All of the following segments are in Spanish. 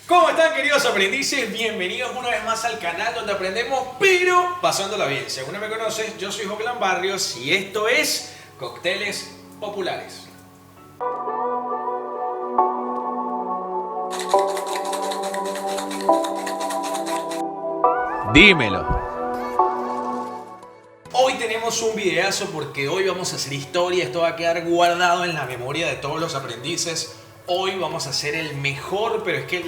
¿Cómo están, queridos aprendices? Bienvenidos una vez más al canal donde aprendemos, pero pasándola bien. Según me conoces, yo soy Hoglan Barrios y esto es Cócteles Populares. Dímelo. Hoy tenemos un videazo porque hoy vamos a hacer historia. Esto va a quedar guardado en la memoria de todos los aprendices. Hoy vamos a hacer el mejor, pero es que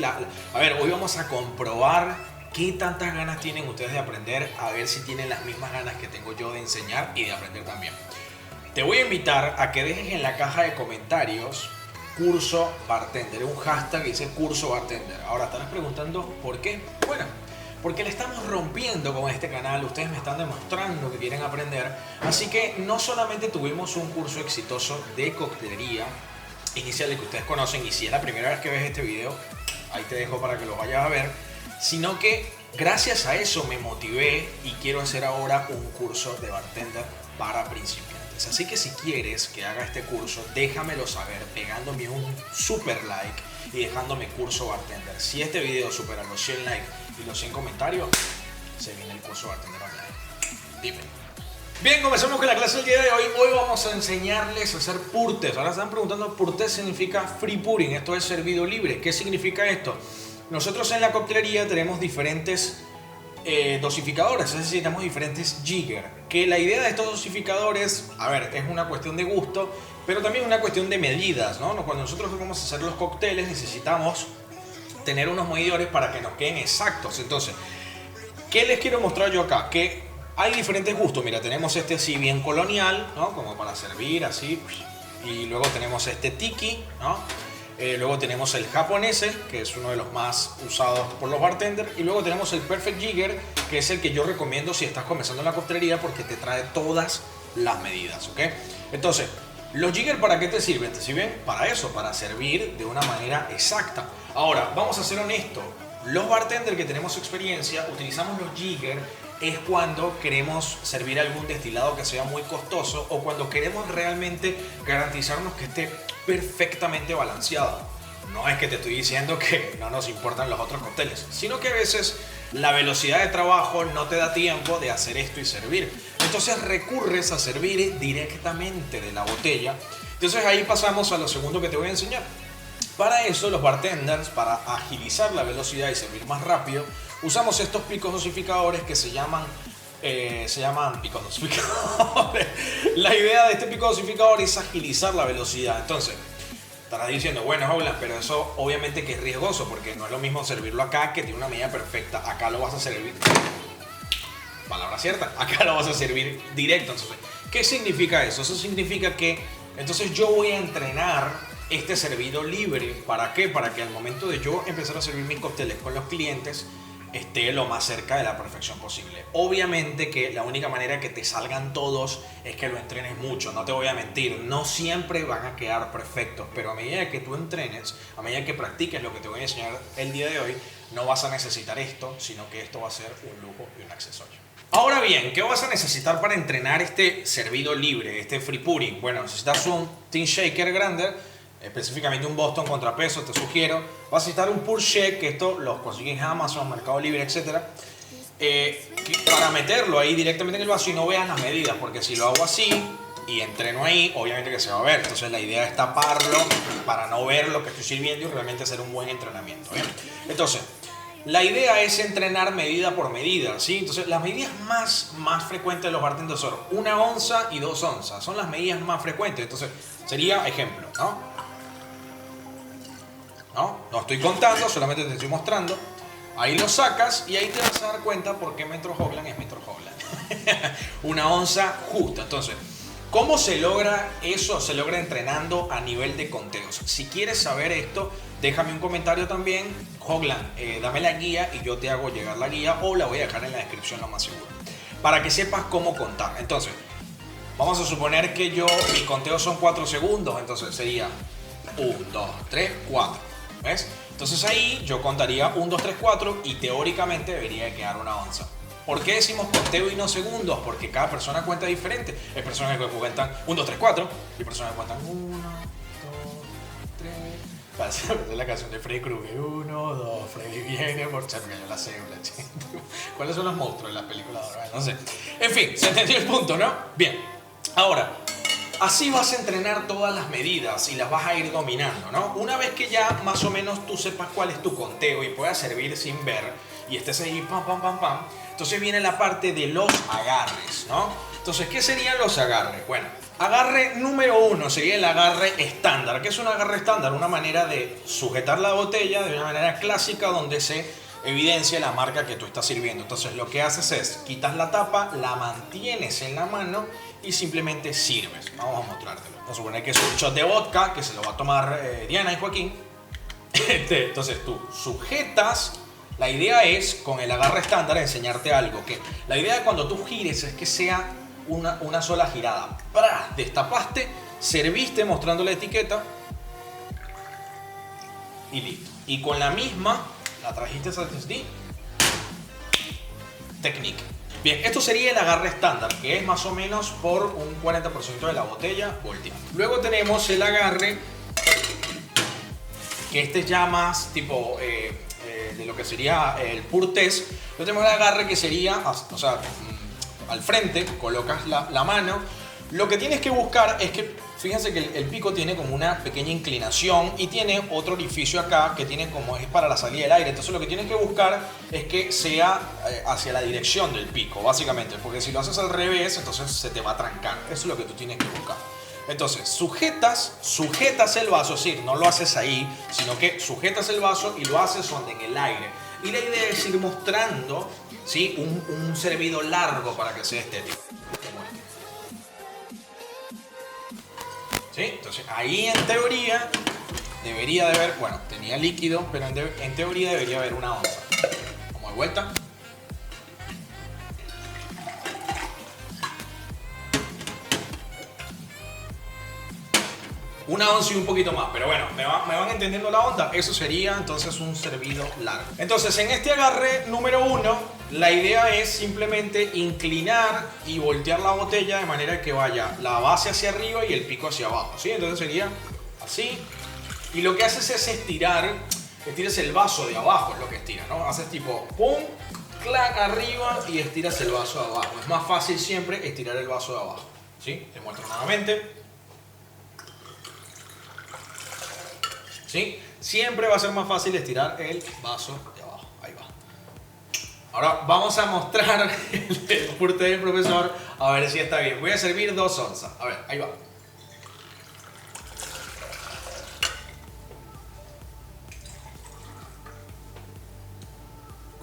hoy vamos a comprobar qué tantas ganas tienen ustedes de aprender, a ver si tienen las mismas ganas que tengo yo de enseñar y de aprender también. Te voy a invitar a que dejes en la caja de comentarios curso bartender, un hashtag que dice curso bartender. Ahora estarás preguntando ¿por qué? Bueno, porque le estamos rompiendo con este canal, ustedes me están demostrando que quieren aprender, así que no solamente tuvimos un curso exitoso de coctelería inicial que ustedes conocen, y si es la primera vez que ves este video, ahí te dejo para que lo vayas a ver, sino que gracias a eso me motivé y quiero hacer ahora un curso de bartender para principiantes. Así que si quieres que haga este curso, déjamelo saber pegándome un super like y dejándome curso bartender. Si este video supera los 100 likes y los 100 comentarios, se viene el curso bartender online. Dime. Bien, comenzamos con la clase del día de hoy. Hoy vamos a enseñarles a hacer purtes. Ahora están preguntando, purtes significa free pouring, esto es servido libre. ¿Qué significa esto? Nosotros en la coctelería tenemos diferentes dosificadores, es decir, tenemos diferentes jigger. Que la idea de estos dosificadores, es una cuestión de gusto, pero también una cuestión de medidas, ¿no? Cuando nosotros vamos a hacer los cócteles necesitamos tener unos medidores para que nos queden exactos. Entonces, ¿qué les quiero mostrar yo acá? Que hay diferentes gustos. Mira, tenemos este así bien colonial, ¿no? Como para servir así. Y luego tenemos este tiki, ¿no? Luego tenemos el japonés, que es uno de los más usados por los bartenders. Y luego tenemos el Perfect Jigger, que es el que yo recomiendo si estás comenzando en la coctelería porque te trae todas las medidas, ¿ok? Entonces, ¿los jigger para qué te sirven? Te sirven para eso, para servir de una manera exacta. Ahora, vamos a ser honestos. Los bartenders que tenemos experiencia utilizamos los jigger es cuando queremos servir algún destilado que sea muy costoso o cuando queremos realmente garantizarnos que esté perfectamente balanceado. No es que te estoy diciendo que no nos importan los otros cócteles, sino que a veces la velocidad de trabajo no te da tiempo de hacer esto y servir. Entonces recurres a servir directamente de la botella. Entonces ahí pasamos a lo segundo que te voy a enseñar. Para eso los bartenders, para agilizar la velocidad y servir más rápido, usamos estos picos dosificadores que se llaman picos dosificadores. La idea de este pico dosificador es agilizar la velocidad. Entonces, estarás diciendo, bueno, Hoglan, pero eso obviamente que es riesgoso porque no es lo mismo servirlo acá que tiene una medida perfecta. Acá lo vas a servir, palabra cierta, acá lo vas a servir directo. Entonces, ¿qué significa eso? Eso significa que entonces yo voy a entrenar este servido libre. ¿Para qué? Para que al momento de yo empezar a servir mis cócteles con los clientes esté lo más cerca de la perfección posible. Obviamente que la única manera que te salgan todos es que lo entrenes mucho. No te voy a mentir, no siempre van a quedar perfectos, pero a medida que tú entrenes, a medida que practiques lo que te voy a enseñar el día de hoy, no vas a necesitar esto, sino que esto va a ser un lujo y un accesorio. Ahora bien, ¿qué vas a necesitar para entrenar este servido libre, este free pouring? Bueno, necesitas un tin shaker grande, específicamente un Boston contrapeso, te sugiero. Vas a necesitar un pour shake, que esto los consigues en Amazon, Mercado Libre, etc. Para meterlo ahí directamente en el vaso y no veas las medidas, porque si lo hago así y entreno ahí, obviamente que se va a ver. Entonces la idea es taparlo para no ver lo que estoy sirviendo y realmente hacer un buen entrenamiento, ¿bien? Entonces, la idea es entrenar medida por medida, ¿sí? Entonces, las medidas más frecuentes de los bartenders son 1 onza y 2 onzas. Son las medidas más frecuentes. Entonces, sería ejemplo, ¿no? No estoy contando, solamente te estoy mostrando. Ahí lo sacas y ahí te vas a dar cuenta por qué metro Hoglan es metro Hoglan. 1 onza justa. Entonces, ¿cómo se logra eso? Se logra entrenando a nivel de conteos. Si quieres saber esto, déjame un comentario también. Hoglan, dame la guía y yo te hago llegar la guía o la voy a dejar en la descripción lo más seguro. Para que sepas cómo contar. Entonces, vamos a suponer que mi conteo son 4 segundos. Entonces sería 1, 2, 3, 4. ¿Ves? Entonces ahí yo contaría 1, 2, 3, 4 y teóricamente debería de quedar 1 onza. ¿Por qué decimos conteo y no segundos? Porque cada persona cuenta diferente. Hay personas que cuentan 1, 2, 3, 4 y personas que cuentan 1, 2, 3. Parece la canción de Freddy Krueger. 1, 2, Freddy viene por charla, yo la sé, ¿cuáles son los monstruos de las películas? No sé. En fin, se entendió el punto, ¿no? Bien. Ahora, así vas a entrenar todas las medidas y las vas a ir dominando, ¿no? Una vez que ya más o menos tú sepas cuál es tu conteo y puedas servir sin ver y estés ahí pam, pam, pam, pam, entonces viene la parte de los agarres, ¿no? Entonces, ¿qué serían los agarres? Bueno, agarre número 1 sería el agarre estándar. ¿Qué es un agarre estándar? Una manera de sujetar la botella de una manera clásica donde se evidencia la marca que tú estás sirviendo. Entonces, lo que haces es quitas la tapa, la mantienes en la mano y simplemente sirves. Vamos a mostrártelo. Vamos a suponer que es un shot de vodka que se lo va a tomar Diana y Joaquín. Entonces, tú sujetas. La idea es, con el agarre estándar, enseñarte algo. Que la idea de cuando tú gires es que sea una sola girada. ¡Pra! Destapaste, serviste mostrando la etiqueta y listo. Y con la misma, la trajiste a SSD. Technique. Bien, esto sería el agarre estándar, que es más o menos por un 40% de la botella volteada. Luego tenemos el agarre, que este es ya más tipo de lo que sería el pur test. Luego tenemos el agarre que sería, o sea, al frente, colocas la mano. Lo que tienes que buscar es que, fíjense que el pico tiene como una pequeña inclinación y tiene otro orificio acá que tiene como es para la salida del aire. Entonces lo que tienes que buscar es que sea hacia la dirección del pico, básicamente. Porque si lo haces al revés, entonces se te va a trancar. Eso es lo que tú tienes que buscar. Entonces, sujetas el vaso, es decir, no lo haces ahí, sino que sujetas el vaso y lo haces donde en el aire. Y la idea es ir mostrando, ¿sí?, un servido largo para que sea estético. ¿Sí? Entonces, ahí en teoría debería de haber, bueno, tenía líquido, pero en teoría debería haber una onza. Vamos de vuelta. Una onza y un poquito más, pero bueno, ¿me van entendiendo la onda? Eso sería entonces un servido largo. Entonces, en este agarre número 1, la idea es simplemente inclinar y voltear la botella de manera que vaya la base hacia arriba y el pico hacia abajo, ¿sí? Entonces sería así. Y lo que haces es estiras el vaso de abajo, es lo que estiras, ¿no? Haces tipo pum, clac, arriba y estiras el vaso de abajo. Es más fácil siempre estirar el vaso de abajo, ¿sí? Te muestro nuevamente. ¿Sí? Siempre va a ser más fácil estirar el vaso de abajo. Ahí va. Ahora vamos a mostrar el purte del profesor a ver si está bien. Voy a servir 2 onzas. A ver, ahí va.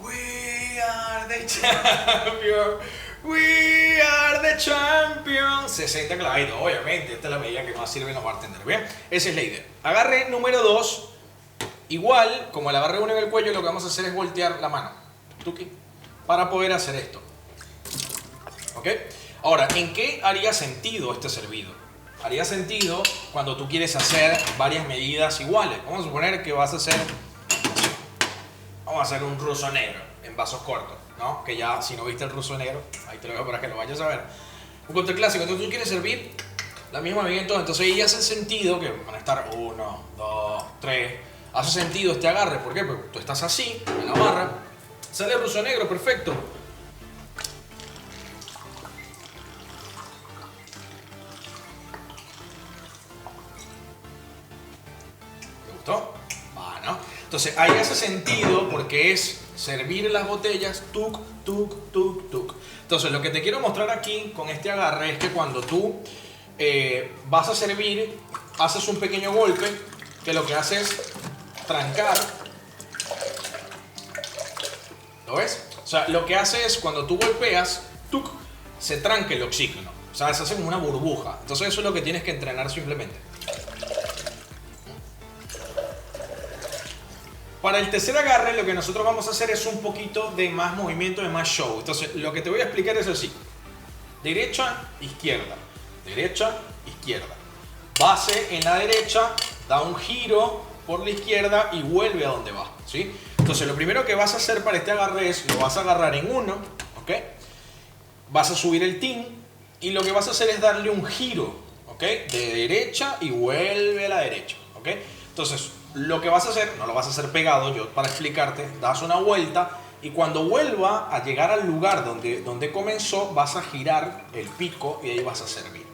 We are the champions. We are the champions. 60 clavitos, obviamente. Esta es la medida que más sirven los bartenders. Bien, esa es la idea. Agarre número 2. Igual, como el agarre 1 en el cuello, lo que vamos a hacer es voltear la mano. Tuki. Para poder hacer esto. ¿Ok? Ahora, ¿en qué haría sentido este servido? Haría sentido cuando tú quieres hacer varias medidas iguales. Vamos a suponer que vas a hacer... Vamos a hacer un ruso negro en vasos cortos, ¿no? Que ya, si no viste el ruso negro, ahí te lo dejo para que lo vayas a ver. Un cóctel clásico, entonces tú quieres servir la misma medida en todo. Entonces ahí hace sentido que van a estar 1, 2, 3. Hace sentido este agarre, ¿por qué? Porque tú estás así, en la barra, sale el ruso negro, perfecto. ¿Te gustó? Bueno, entonces ahí hace sentido porque es servir las botellas, tuk, tuk, tuk, tuk. Entonces lo que te quiero mostrar aquí con este agarre es que cuando tú vas a servir, haces un pequeño golpe que lo que hace es trancar. ¿Lo ves? O sea, lo que hace es cuando tú golpeas, tuk, se tranca el oxígeno. O sea, se hace como una burbuja. Entonces eso es lo que tienes que entrenar simplemente. Para el tercer agarre lo que nosotros vamos a hacer es un poquito de más movimiento, de más show. Entonces lo que te voy a explicar es así. Derecha, izquierda. Derecha, izquierda. Base en la derecha, da un giro por la izquierda y vuelve a donde va, ¿sí? Entonces lo primero que vas a hacer para este agarre es, lo vas a agarrar en uno, ¿ok? Vas a subir el tin y lo que vas a hacer es darle un giro, ¿ok? De derecha y vuelve a la derecha, ¿ok? Entonces lo que vas a hacer, no lo vas a hacer pegado, yo para explicarte, das una vuelta y cuando vuelva a llegar al lugar donde comenzó, vas a girar el pico y ahí vas a servir.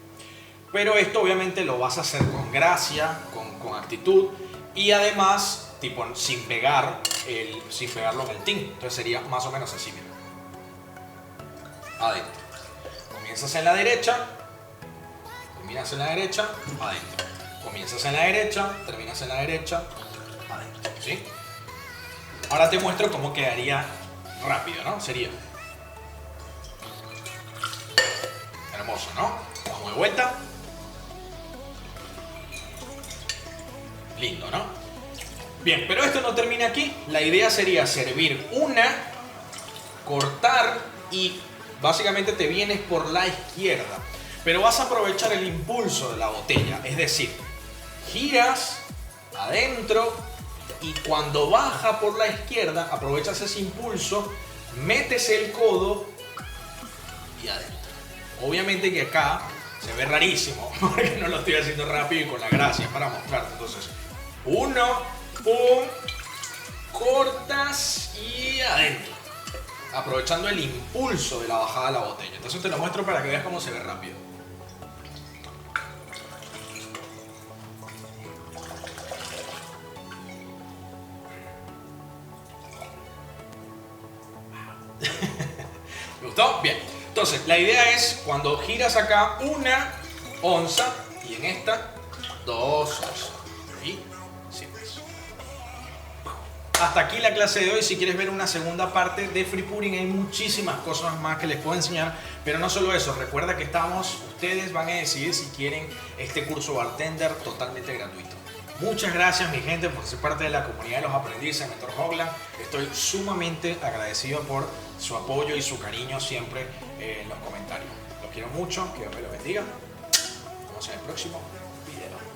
Pero esto obviamente lo vas a hacer con gracia, con actitud y además tipo sin pegarlo en el tin. Entonces sería más o menos así, mira. Adentro. Comienzas en la derecha, terminas en la derecha, adentro. Comienzas en la derecha, terminas en la derecha, adentro, ¿sí? Ahora te muestro cómo quedaría rápido, ¿no? Sería hermoso, ¿no? Vamos de vuelta. Lindo, ¿no? Bien, pero esto no termina aquí. La idea sería servir una, cortar y básicamente te vienes por la izquierda. Pero vas a aprovechar el impulso de la botella. Es decir, giras adentro y cuando baja por la izquierda, aprovechas ese impulso, metes el codo y adentro. Obviamente que acá se ve rarísimo porque no lo estoy haciendo rápido y con la gracia para mostrarte. Entonces, uno, pum, cortas y adentro. Aprovechando el impulso de la bajada de la botella. Entonces te lo muestro para que veas cómo se ve rápido. ¿Me gustó? Bien. Entonces, la idea es cuando giras acá una onza y en esta 2 onzas. Y sirves. Hasta aquí la clase de hoy. Si quieres ver una segunda parte de free pouring, hay muchísimas cosas más que les puedo enseñar. Pero no solo eso, recuerda que ustedes van a decidir si quieren este curso bartender totalmente gratuito. Muchas gracias mi gente por ser parte de la comunidad de los aprendices de Mentor Hoagland. Estoy sumamente agradecido por su apoyo y su cariño siempre en los comentarios. Los quiero mucho, que Dios me los bendiga. Nos vemos en el próximo video.